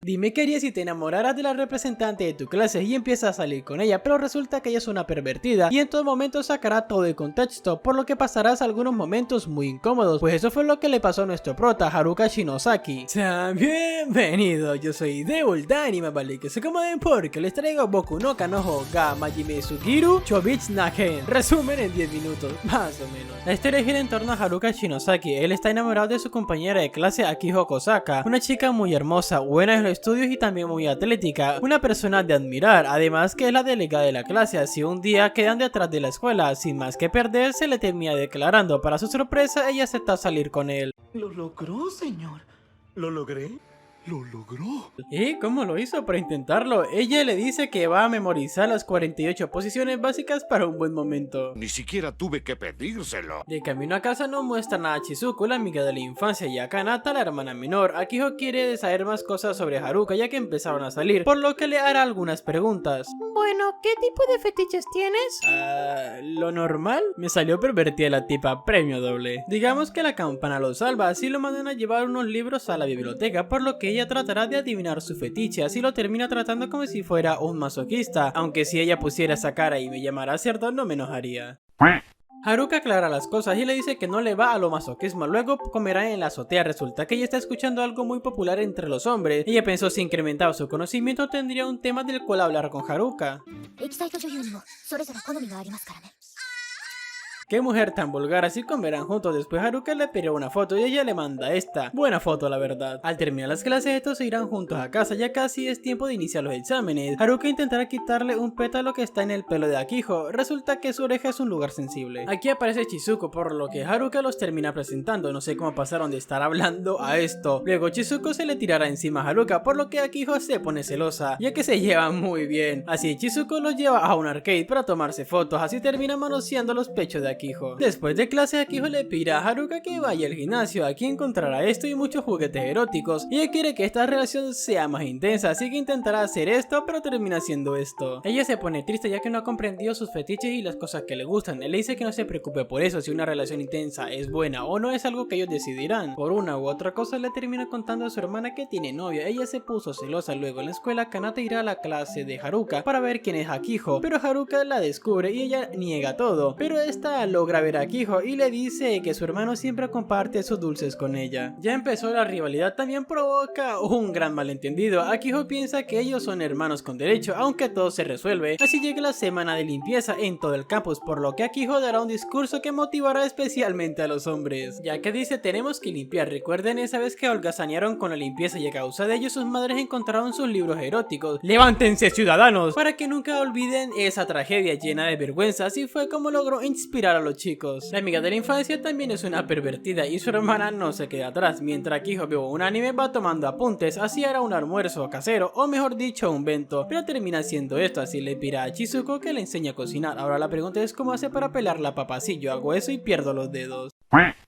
Dime qué harías si te enamoraras de la representante de tu clase y empiezas a salir con ella, pero resulta que ella es una pervertida y en todo momento sacará todo de contexto, por lo que pasarás algunos momentos muy incómodos, pues eso fue lo que le pasó a nuestro prota, Haruka Shinosaki. Sean bienvenidos, yo soy Devil Anime, vale, que se acomoden porque les traigo Boku no Kanojo ga Majime Tsukiru Chobits Naken, resumen en 10 minutos, más o menos. La historia gira en torno a Haruka Shinosaki. Él está enamorado de su compañera de clase Akiho Kosaka, una chica muy hermosa, buena en los estudios y también muy atlética, una persona de admirar, además que es la delegada de la clase, así un día quedan detrás de la escuela, sin más que perder se le termina declarando. Para su sorpresa ella acepta salir con él. Lo logró, señor. ¿Lo logré? Lo logró. ¿Y cómo lo hizo? Para intentarlo, ella le dice que va a memorizar las 48 posiciones básicas para un buen momento. Ni siquiera tuve que pedírselo. De camino a casa nos muestran a Chizuko, la amiga de la infancia, y a Kanata, la hermana menor. Akiho quiere saber más cosas sobre Haruka ya que empezaron a salir, por lo que le hará algunas preguntas. Bueno, ¿qué tipo de fetiches tienes? ¿Lo normal? Me salió pervertida la tipa, premio doble. Digamos que la campana lo salva, así lo mandan a llevar unos libros a la biblioteca, por lo que ella tratará de adivinar su fetiche, así lo termina tratando como si fuera un masoquista, aunque si ella pusiera esa cara y me llamara cerdo no me enojaría. Haruka aclara las cosas y le dice que no le va a lo masoquismo, luego comerán en la azotea. Resulta que ella está escuchando algo muy popular entre los hombres. Ella pensó si incrementaba su conocimiento tendría un tema del cual hablar con Haruka. Qué mujer tan vulgar, así comerán juntos. Después Haruka le pide una foto y ella le manda esta. Buena foto la verdad. Al terminar las clases estos se irán juntos a casa, ya casi es tiempo de iniciar los exámenes. Haruka intentará quitarle un pétalo que está en el pelo de Akiho. Resulta que su oreja es un lugar sensible. Aquí aparece Chizuko, por lo que Haruka los termina presentando. No sé cómo pasaron de estar hablando a esto. Luego Chizuko se le tirará encima a Haruka, por lo que Akiho se pone celosa, ya que se llevan muy bien. Así Chizuko los lleva a un arcade para tomarse fotos, así termina manoseando los pechos de Akiho. Después de clase, Akiho le pide a Haruka que vaya al gimnasio. Aquí encontrará esto y muchos juguetes eróticos, y ella quiere que esta relación sea más intensa, así que intentará hacer esto, pero termina haciendo esto. Ella se pone triste ya que no ha comprendido sus fetiches y las cosas que le gustan. Él le dice que no se preocupe por eso, si una relación intensa es buena o no es algo que ellos decidirán. Por una u otra cosa le termina contando a su hermana que tiene novia. Ella se puso celosa. Luego en la escuela Kanata irá a la clase de Haruka para ver quién es Akiho, pero Haruka la descubre y ella niega todo, pero esta logra ver a Akiho y le dice que su hermano siempre comparte sus dulces con ella. Ya empezó la rivalidad, también provoca un gran malentendido. Akiho piensa que ellos son hermanos con derecho, aunque todo se resuelve. Así llega la semana de limpieza en todo el campus, por lo que Akiho dará un discurso que motivará especialmente a los hombres, ya que dice: tenemos que limpiar. Recuerden esa vez que holgazanearon con la limpieza y a causa de ello sus madres encontraron sus libros eróticos. ¡Levántense, ciudadanos! Para que nunca olviden esa tragedia llena de vergüenza. Así fue como logró inspirar a los chicos. La amiga de la infancia también es una pervertida y su hermana no se queda atrás. Mientras Akiho ve un anime va tomando apuntes, así hará un almuerzo casero, o mejor dicho un bento, pero termina haciendo esto, así le pide a Chizuko que le enseñe a cocinar. Ahora la pregunta es cómo hace para pelar la papa. Si yo hago eso y pierdo los dedos.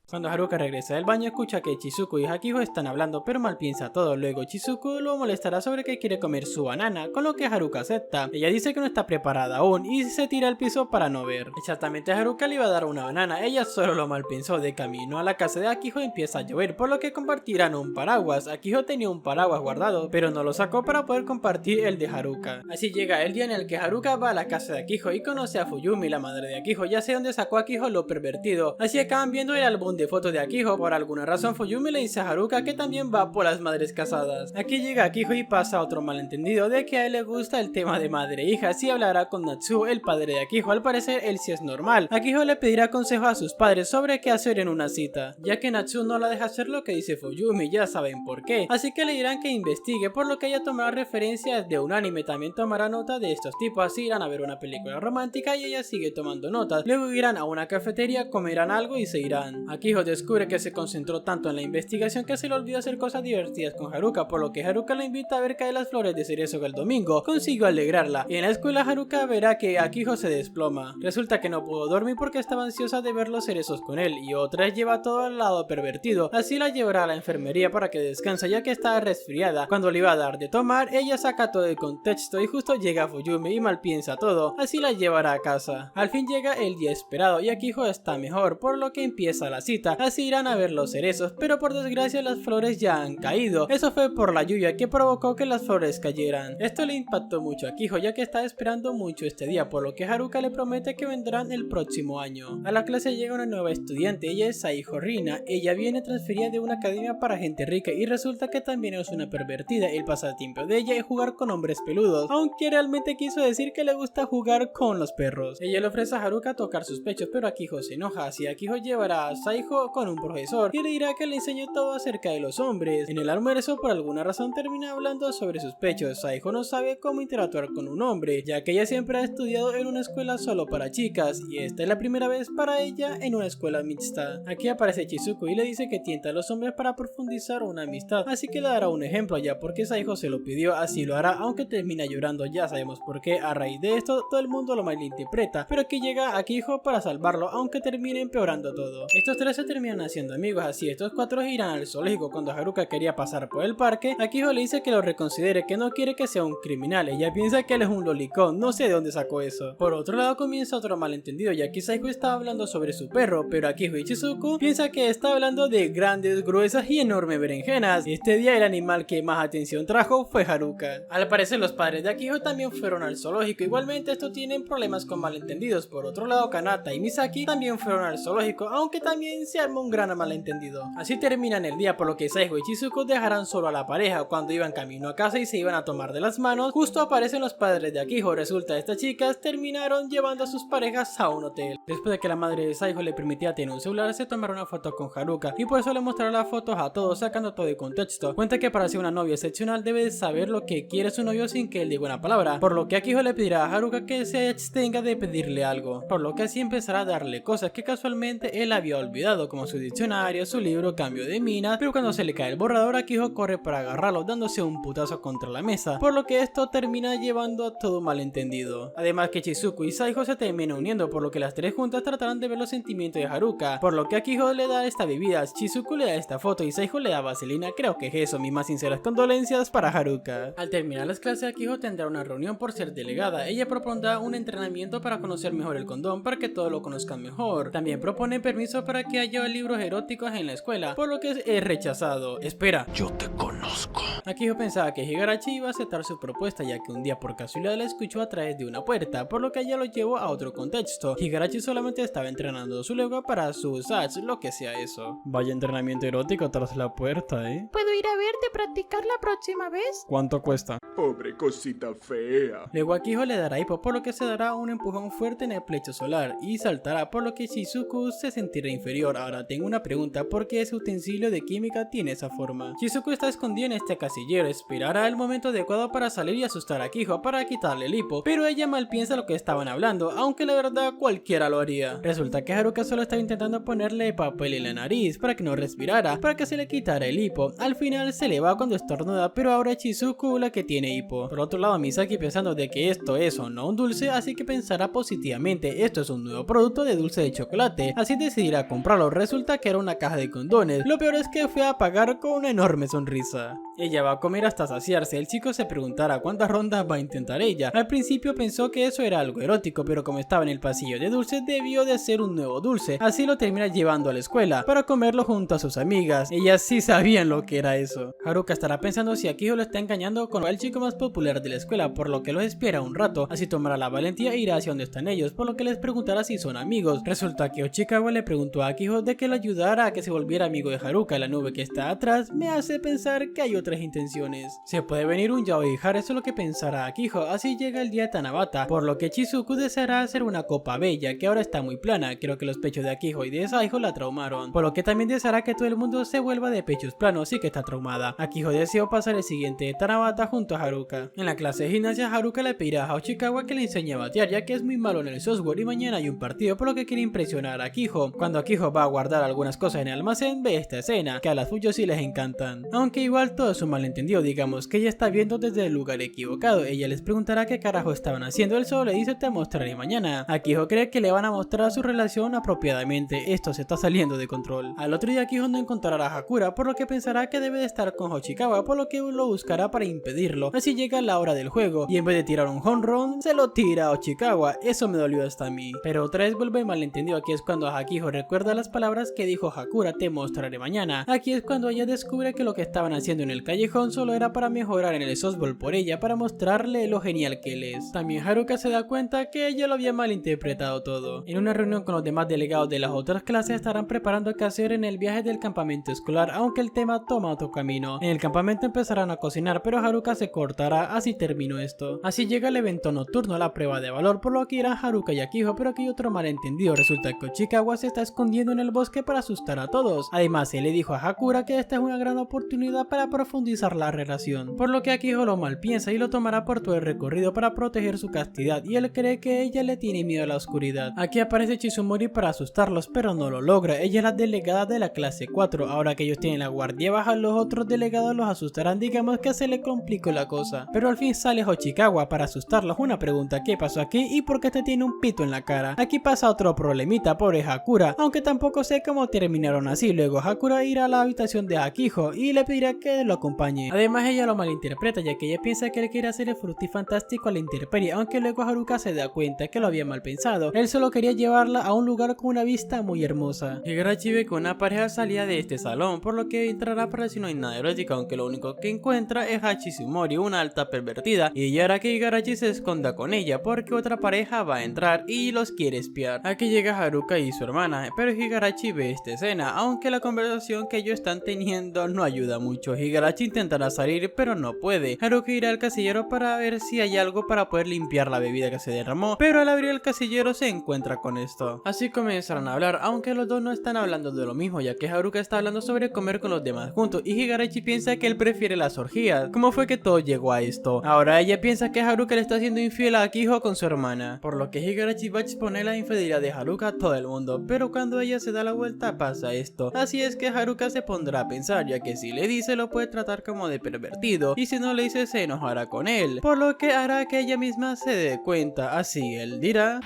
Cuando Haruka regresa del baño escucha que Chizuko y Akiho están hablando, pero mal piensa todo. Luego Chizuko lo molestará sobre que quiere comer su banana, con lo que Haruka acepta. Ella dice que no está preparada aún y se tira al piso para no ver. Exactamente, Haruka le iba a dar una banana, ella solo lo mal pensó. De camino a la casa de Akiho empieza a llover, por lo que compartirán un paraguas. Akiho tenía un paraguas guardado, pero no lo sacó para poder compartir el de Haruka. Así llega el día en el que Haruka va a la casa de Akiho y conoce a Fuyumi, la madre de Akiho. Ya sé dónde sacó a Akiho lo pervertido, así acaban viendo el álbum de fotos de Akiho. Por alguna razón Fuyumi le dice a Haruka que también va por las madres casadas. Aquí llega Akiho y pasa otro malentendido de que a él le gusta el tema de madre e hija. Así hablará con Natsuo, el padre de Akiho. Al parecer él sí es normal. Akiho le pedirá consejo a sus padres sobre qué hacer en una cita, ya que Natsuo no la deja hacer lo que dice Fuyumi, ya saben por qué. Así que le dirán que investigue, por lo que ella tomará referencias de un anime. También tomará nota de estos tipos, así irán a ver una película romántica y ella sigue tomando notas. Luego irán a una cafetería, comerán algo y se irán. Akiho descubre que se concentró tanto en la investigación que se le olvidó hacer cosas divertidas con Haruka, por lo que Haruka la invita a ver caer las flores de cerezo el domingo. Consiguió alegrarla, y en la escuela Haruka verá que Akiho se desploma. Resulta que no pudo dormir porque estaba ansiosa de ver los cerezos con él, y otra vez lleva todo al lado pervertido. Así la llevará a la enfermería para que descanse, ya que estaba resfriada. Cuando le iba a dar de tomar, ella saca todo el contexto y justo llega Fuyumi y mal piensa todo, así la llevará a casa. Al fin llega el día esperado y Akiho está mejor, por lo que empieza la cita. visita, así irán a ver los cerezos, pero por desgracia las flores ya han caído. Eso fue por la lluvia que provocó que las flores cayeran. Esto le impactó mucho a Kiho, ya que está esperando mucho este día, por lo que Haruka le promete que vendrán el próximo año. A la clase llega una nueva estudiante, ella es Saiho Rina. Ella viene transferida de una academia para gente rica y resulta que también es una pervertida. El pasatiempo de ella es jugar con hombres peludos, aunque realmente quiso decir que le gusta jugar con los perros. Ella le ofrece a Haruka tocar sus pechos, pero Akiho se enoja, así Akiho llevará a Saiho con un profesor y le dirá que le enseñó todo acerca de los hombres. En el almuerzo, por alguna razón, termina hablando sobre sus pechos. Saiho no sabe cómo interactuar con un hombre, ya que ella siempre ha estudiado en una escuela solo para chicas, y esta es la primera vez para ella en una escuela mixta. Aquí aparece Chizuko y le dice que tienta a los hombres para profundizar una amistad, así que le dará un ejemplo ya porque Saiho se lo pidió, así lo hará, aunque termina llorando. Ya sabemos por qué. A raíz de esto todo el mundo lo malinterpreta, pero aquí llega Akiho para salvarlo, aunque termine empeorando todo. Estos tres se terminan haciendo amigos, así estos cuatro irán al zoológico. Cuando Haruka quería pasar por el parque, Akiho le dice que lo reconsidere, que no quiere que sea un criminal. Ella piensa que él es un lolicón, no sé de dónde sacó eso. Por otro lado comienza otro malentendido, ya que Saiho está hablando sobre su perro, pero Akiho y Chizuko piensa que está hablando de grandes, gruesas y enormes berenjenas. Este día el animal que más atención trajo fue Haruka. Al parecer los padres de Akiho también fueron al zoológico, igualmente estos tienen problemas con malentendidos. Por otro lado Kanata y Misaki también fueron al zoológico, aunque también se armó un gran malentendido. Así terminan el día, por lo que Saiho y Chizuko dejarán solo a la pareja. Cuando iban camino a casa y se iban a tomar de las manos, justo aparecen los padres de Akiho. Resulta estas chicas terminaron llevando a sus parejas a un hotel. Después de que la madre de Saiho le permitía tener un celular, se tomaron una foto con Haruka y por eso le mostraron las fotos a todos, sacando todo de contexto. Cuenta que para ser una novia excepcional debe de saber lo que quiere su novio sin que él diga una palabra, por lo que Akiho le pedirá a Haruka que se abstenga de pedirle algo, por lo que así empezará a darle cosas que casualmente él había olvidado, como su diccionario, su libro, cambio de minas, pero cuando se le cae el borrador, Akiho corre para agarrarlo dándose un putazo contra la mesa, por lo que esto termina llevando a todo un malentendido. Además que Chizuko y Saiho se terminan uniendo, por lo que las tres juntas tratarán de ver los sentimientos de Haruka, por lo que Akiho le da esta bebida, Chizuko le da esta foto y Saiho le da vaselina. Creo que es eso. Mis más sinceras condolencias para Haruka. Al terminar las clases, Akiho tendrá una reunión por ser delegada. Ella propondrá un entrenamiento para conocer mejor el condón, para que todos lo conozcan mejor. También propone permiso para que haya libros eróticos en la escuela, por lo que es rechazado. Espera, Yo te conozco. Akiho pensaba que Higarashi iba a aceptar su propuesta, ya que un día por casualidad la escuchó a través de una puerta, por lo que ella lo llevó a otro contexto. Higarashi solamente estaba entrenando su lengua para sus sats, lo que sea eso. Vaya entrenamiento erótico tras la puerta, ¿Puedo ir a verte practicar la próxima vez? ¿Cuánto cuesta? Pobre cosita fea. Luego Akiho le dará hipo, por lo que se dará un empujón fuerte en el plecho solar y saltará, por lo que Shizuku se sentirá inferior. Ahora tengo una pregunta, ¿por qué ese utensilio de química tiene esa forma? Shizuku está escondida en este casillero, esperará el momento adecuado para salir y asustar a Akiho para quitarle el hipo, pero ella mal piensa lo que estaban hablando, aunque la verdad cualquiera lo haría. Resulta que Haruka solo estaba intentando ponerle papel en la nariz para que no respirara, para que se le quitara el hipo. Al final se le va cuando estornuda, pero ahora es Chizuku la que tiene hipo. Por otro lado, Misaki pensando de que esto es o no un dulce, así que pensará positivamente, esto es un nuevo producto de dulce de chocolate, así decidirá comprarlo. Resulta que era una caja de condones. Lo peor es que fue a pagar con una enorme sonrisa. Ella va a comer hasta saciarse. El chico se preguntará cuántas rondas va a intentar ella. Al principio pensó que eso era algo erótico, pero como estaba en el pasillo de dulces, debió de ser un nuevo dulce. Así lo termina llevando a la escuela para comerlo junto a sus amigas. Ellas sí sabían lo que era eso. Haruka estará pensando si Akiho lo está engañando con el chico más popular de la escuela, por lo que los espera un rato. Así tomará la valentía e irá hacia donde están ellos, por lo que les preguntará si son amigos. Resulta que Ochikawa le preguntó a Akiho de que lo ayudara a que se volviera amigo de Haruka. La nube que está atrás me hace pensar que hay otras intenciones. Se puede venir un yaoi, eso es lo que pensará Akiho. Así llega el día de Tanabata, por lo que Chizuku deseará hacer una copa bella que ahora está muy plana. Creo que los pechos de Akiho y de Saiho la traumaron, por lo que también deseará que todo el mundo se vuelva de pechos planos y que está traumada. Akiho deseó pasar el siguiente Tanabata junto a Haruka. En la clase de gimnasia, Haruka le pedirá a Ochikawa que le enseñe a batear, ya que es muy malo en el software y mañana hay un partido, por lo que quiere impresionar a Akiho. Cuando Akiho va a guardar algunas cosas en el almacén, ve esta escena, que a las Fuyo sí les encantan. Aunque igual todo es un malentendido, digamos que ella está viendo desde el lugar equivocado. Ella les preguntará qué carajo estaban haciendo, él solo le dice te mostraré mañana. Akiho cree que le van a mostrar su relación apropiadamente, esto se está saliendo de control. Al otro día Akiho no encontrará a Hakura, por lo que pensará que debe de estar con Ochikawa, por lo que lo buscará para impedirlo. Así llega la hora del juego, y en vez de tirar un home run, se lo tira a Ochikawa. Eso me dolió hasta a mí. Pero otra vez vuelve el malentendido, que es cuando Akiho recuerda las palabras que dijo Hakura, te mostraré mañana. Aquí es cuando ella descubre que lo que estaban haciendo en el callejón solo era para mejorar en el softball por ella, para mostrarle lo genial que él es. También Haruka se da cuenta que ella lo había malinterpretado todo. En una reunión con los demás delegados de las otras clases estarán preparando qué hacer en el viaje del campamento escolar, aunque el tema toma otro camino. En el campamento empezarán a cocinar, pero Haruka se cortará, así terminó esto. Así llega el evento nocturno, la prueba de valor, por lo que irán Haruka y Akiho, pero aquí hay otro malentendido. Resulta que Ochikawa se está escondiendo en el bosque para asustar a todos. Además, él le dijo a Hakura que esta es una gran oportunidad para profundizar la relación, por lo que Akiho lo malpiensa y lo tomará por todo el recorrido para proteger su castidad, y él cree que ella le tiene miedo a la oscuridad. Aquí aparece Chizumori para asustarlos, pero no lo logra. Ella es la delegada de la clase 4. Ahora que ellos tienen la guardia baja, los otros delegados los asustarán. Digamos que se le complicó la cosa, pero al fin sale Ochikawa para asustarlos. Una pregunta: ¿qué pasó aquí y por qué este tiene un pito en la cara? Aquí pasa otro problemita, pobre Hakura, aunque tampoco sé cómo terminaron así. Luego Hakura irá a la habitación de Akiho y le pedirá que lo acompañe. Además, ella lo malinterpreta, ya que ella piensa que él quiere hacer el frutifantástico a la intemperie, aunque luego Haruka se da cuenta que lo había mal pensado. Él solo quería llevarla a un lugar con una vista muy hermosa. Higurashi ve que una pareja salía de este salón, por lo que entrará para ver si no hay nada erótico, aunque lo único que encuentra es a Chizumori, una alta pervertida, y ella hará que Higurashi se esconda con ella porque otra pareja va a entrar y los quiere espiar. Aquí llega Haruka y su hermana, pero Higurashi ve esta escena, aunque la conversación que ellos están teniendo no ayuda mucho. Higurashi intentará salir, pero no puede. Haruka irá al casillero para ver si hay algo para poder limpiar la bebida que se derramó, pero al abrir el casillero se encuentra con esto. Así comenzarán a hablar, aunque los dos no están hablando de lo mismo, ya que Haruka está hablando sobre comer con los demás juntos y Higurashi piensa que él prefiere las orgías. ¿Cómo fue que todo llegó a esto? Ahora ella piensa que Haruka le está haciendo infiel a Akiho con su hermana, por lo que Higurashi va a exponer la infidelidad de Haruka a todo el mundo, pero cuando ella se da la vuelta pasa esto. Así es que Haruka se pondrá a pensar, ya que si le dice lo puede tratar como de pervertido, y si no le dice se enojará con él, por lo que hará que ella misma se dé cuenta. Así él dirá: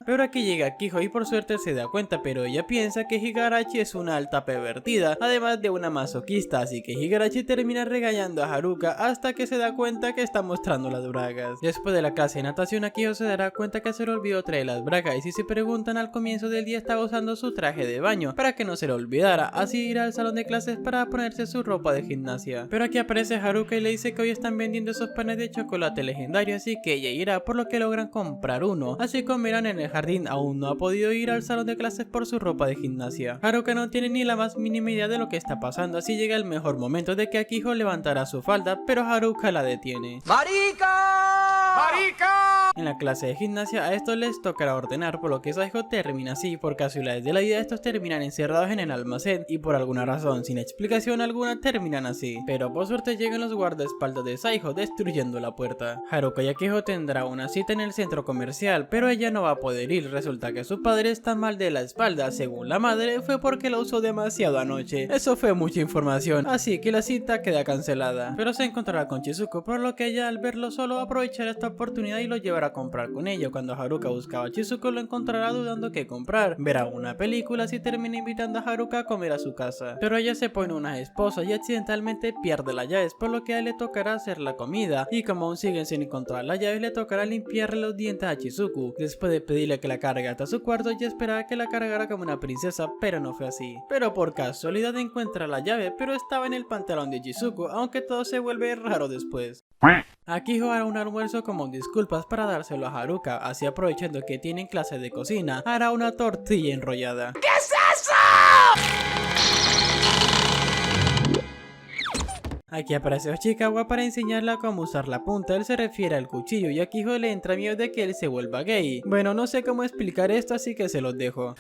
pero aquí llega Akiho y por suerte se da cuenta, pero ella piensa que Higurashi es una alta pervertida, además de una masoquista, así que Higurashi termina regañando a Haruka hasta que se da cuenta que está mostrando las bragas. Después de la clase de natación, Akiho se dará cuenta que se le olvidó traer las bragas, y si se preguntan, al comienzo del día estaba usando su traje de baño para que no se le olvidara, así irá al salón de clases para ponerse su ropa de gimnasia. Pero aquí aparece Haruka y le dice que hoy están vendiendo esos panes de chocolate legendario, así que ella irá, por lo que logran comprar uno. Así comerán en el jardín. Aún no ha podido ir al salón de clases por su ropa de gimnasia. Haruka no tiene ni la más mínima idea de lo que está pasando, así llega el mejor momento de que Akiho levantará su falda, pero Haruka la detiene. ¡Marica! ¡Marica! En la clase de gimnasia a estos les tocará ordenar, por lo que Saiho termina así. Por casualidades de la vida, estos terminan encerrados en el almacén y por alguna razón, sin explicación alguna, terminan así. Pero por suerte llegan los guardaespaldas de Saiho, destruyendo la puerta. Haruka y Akiho tendrá una cita en el centro comercial, pero ella no va a poder ir. Resulta que su padre está mal de la espalda. Según la madre, fue porque lo usó demasiado anoche. Eso fue mucha información, así que la cita queda cancelada. Pero se encontrará con Chizuko, por lo que ella, al verlo solo, aprovechará esta oportunidad y lo llevará a comprar con ella. Cuando Haruka buscaba a Chizuko, lo encontrará dudando qué comprar. Verá una película, así termina invitando a Haruka a comer a su casa. Pero ella se pone unas esposas y accidentalmente pierde las llaves, por lo que a él le tocará hacer la comida. Y como aún siguen sin encontrar las llaves, le tocará limpiarle los dientes a Chizuko. Después de pedirle que la cargue hasta su cuarto, ella esperaba que la cargara como una princesa, pero no fue así. Pero por casualidad encuentra la llave, pero estaba en el pantalón de Chizuko, aunque todo se vuelve raro después. Akiho hará un almuerzo como disculpas para dárselo a Haruka, así aprovechando que tienen clase de cocina, hará una tortilla enrollada. ¿Qué es eso? Aquí aparece Ochikawa para enseñarle cómo usar la punta. Él se refiere al cuchillo y a Akiho le entra miedo de que él se vuelva gay. Bueno, no sé cómo explicar esto, así que se los dejo.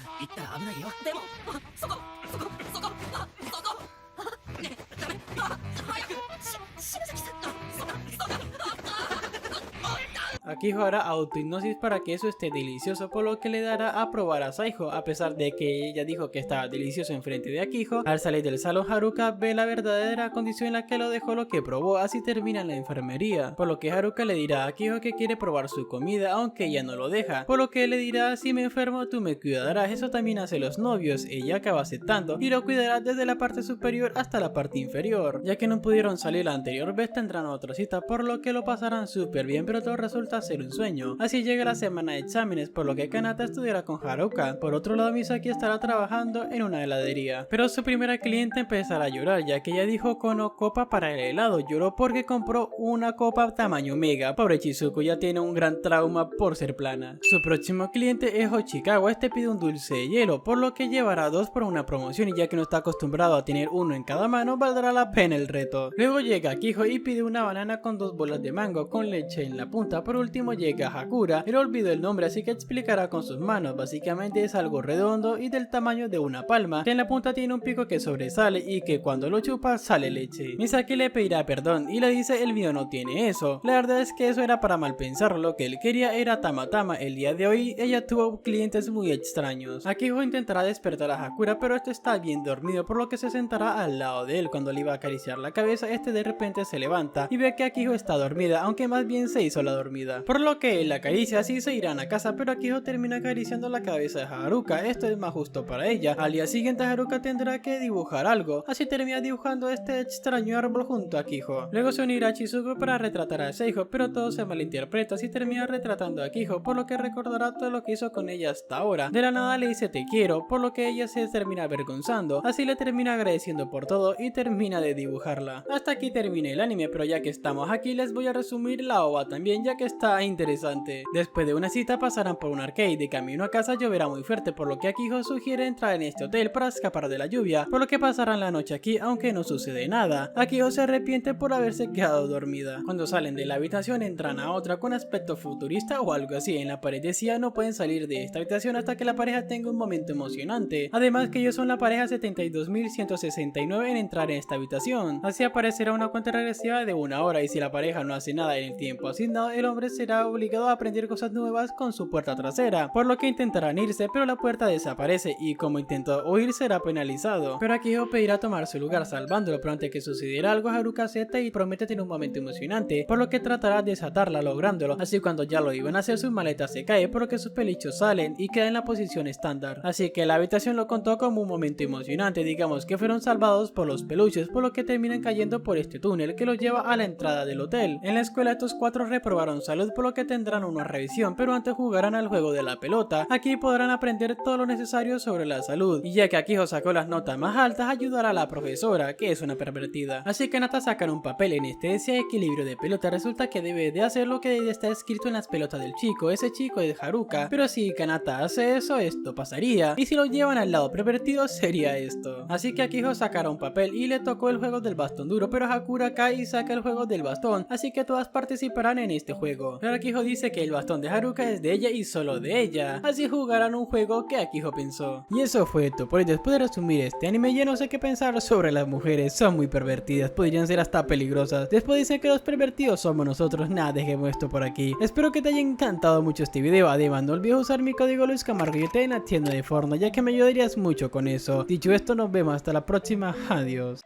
Akiho hará autohipnosis para que eso esté delicioso, por lo que le dará a probar a Saiho. A pesar de que ella dijo que estaba delicioso enfrente de Akiho, al salir del salón Haruka ve la verdadera condición en la que lo dejó lo que probó, así termina en la enfermería. Por lo que Haruka le dirá a Akiho que quiere probar su comida, aunque ella no lo deja. Por lo que él le dirá: si me enfermo tú me cuidarás. Eso también hace los novios. Ella acaba aceptando y lo cuidará desde la parte superior hasta la parte inferior. Ya que no pudieron salir la anterior vez, tendrán otra cita, por lo que lo pasarán súper bien, pero todo resulta ser un sueño. Así llega la semana de exámenes, por lo que Kanata estudiará con Haruka. Por otro lado, Misaki estará trabajando en una heladería, pero su primera cliente empezará a llorar ya que ella dijo Kono copa para el helado. Lloró porque compró una copa tamaño mega. Pobre Chizuko ya tiene un gran trauma por ser plana. Su próximo cliente es Hochikawa. Este pide un dulce de hielo, por lo que llevará 2 por una promoción, y ya que no está acostumbrado a tener uno en cada mano, valdrá la pena el reto. Luego llega Kijo y pide una banana con 2 bolas de mango con leche en la punta. Por último llega Hakura, él olvidó el nombre así que explicará con sus manos. Básicamente es algo redondo y del tamaño de una palma, que en la punta tiene un pico que sobresale y que cuando lo chupa sale leche. Misaki le pedirá perdón y le dice el mío no tiene eso. La verdad es que eso era para mal pensarlo, lo que él quería era Tamatama. El día de hoy ella tuvo clientes muy extraños. Akiho intentará despertar a Hakura, pero este está bien dormido, por lo que se sentará al lado de él. Cuando le iba a acariciar la cabeza, este de repente se levanta y ve que Akiho está dormida, aunque más bien se hizo la dormida, por lo que él la acaricia. Así se irán a casa, pero Akiho termina acariciando la cabeza de Haruka. Esto es más justo para ella. Al día siguiente Haruka tendrá que dibujar algo, así termina dibujando este extraño árbol junto a Kijo. Luego se unirá a Chizuko para retratar a Seijo, pero todo se malinterpreta, así termina retratando a Kijo, por lo que recordará todo lo que hizo con ella hasta ahora. De la nada le dice te quiero, por lo que ella se termina avergonzando, así le termina agradeciendo por todo y termina de dibujarla. Hasta aquí termina el anime, pero ya que estamos aquí les voy a resumir la OVA también, ya que está interesante. Después de una cita pasarán por un arcade. De camino a casa lloverá muy fuerte, por lo que Akiho sugiere entrar en este hotel para escapar de la lluvia, por lo que pasarán la noche aquí aunque no sucede nada. Akiho se arrepiente por haberse quedado dormida. Cuando salen de la habitación entran a otra con aspecto futurista o algo así. En la pared decía no pueden salir de esta habitación hasta que la pareja tenga un momento emocionante. Además que ellos son la pareja 72.169 en entrar en esta habitación. Así aparecerá una cuenta regresiva de 1 hora, y si la pareja no hace nada en el tiempo asignado, el hombre será obligado a aprender cosas nuevas con su puerta trasera, por lo que intentarán irse, pero la puerta desaparece y como intentó huir será penalizado. Pero Akiho pedirá tomar su lugar salvándolo, pero antes que sucediera algo Haruka acepta y promete tener un momento emocionante, por lo que tratará de desatarla lográndolo. Así cuando ya lo iban a hacer, su maleta se cae, por lo que sus pelichos salen y queda en la posición estándar. Así que la habitación lo contó como un momento emocionante. Digamos que fueron salvados por los peluches, por lo que terminan cayendo por este túnel que los lleva a la entrada del hotel. En la escuela estos 4 reprobaron salud, por lo que tendrán una revisión, pero antes jugarán al juego de la pelota. Aquí podrán aprender todo lo necesario sobre la salud, y ya que Akiho sacó las notas más altas, ayudará a la profesora, que es una pervertida. Así que Nata sacan un papel en este decía equilibrio de pelota. Resulta que debe de hacer lo que está escrito en las pelotas del chico. Ese chico es Haruka, pero si Kanata hace eso, esto pasaría, y si lo llevan al lado pervertido sería esto. Así que Akiho sacará un papel y le tocó el juego del bastón duro, pero Hakura cae y saca el juego del bastón, así que todas participarán en este juego. Pero Akiho dice que el bastón de Haruka es de ella y solo de ella, así jugarán un juego que Akiho pensó. Y eso fue todo por hoy. Después de resumir este anime, ya no sé qué pensar sobre las mujeres. Son muy pervertidas, podrían ser hasta peligrosas. Después dicen que los pervertidos somos nosotros. Nada, dejemos esto por aquí. Espero que te haya encantado mucho este video. Además no olvides usar mi código Luis Camargo y en la tienda de Fortnite, ya que me ayudarías mucho con eso. Dicho esto, nos vemos hasta la próxima. Adiós.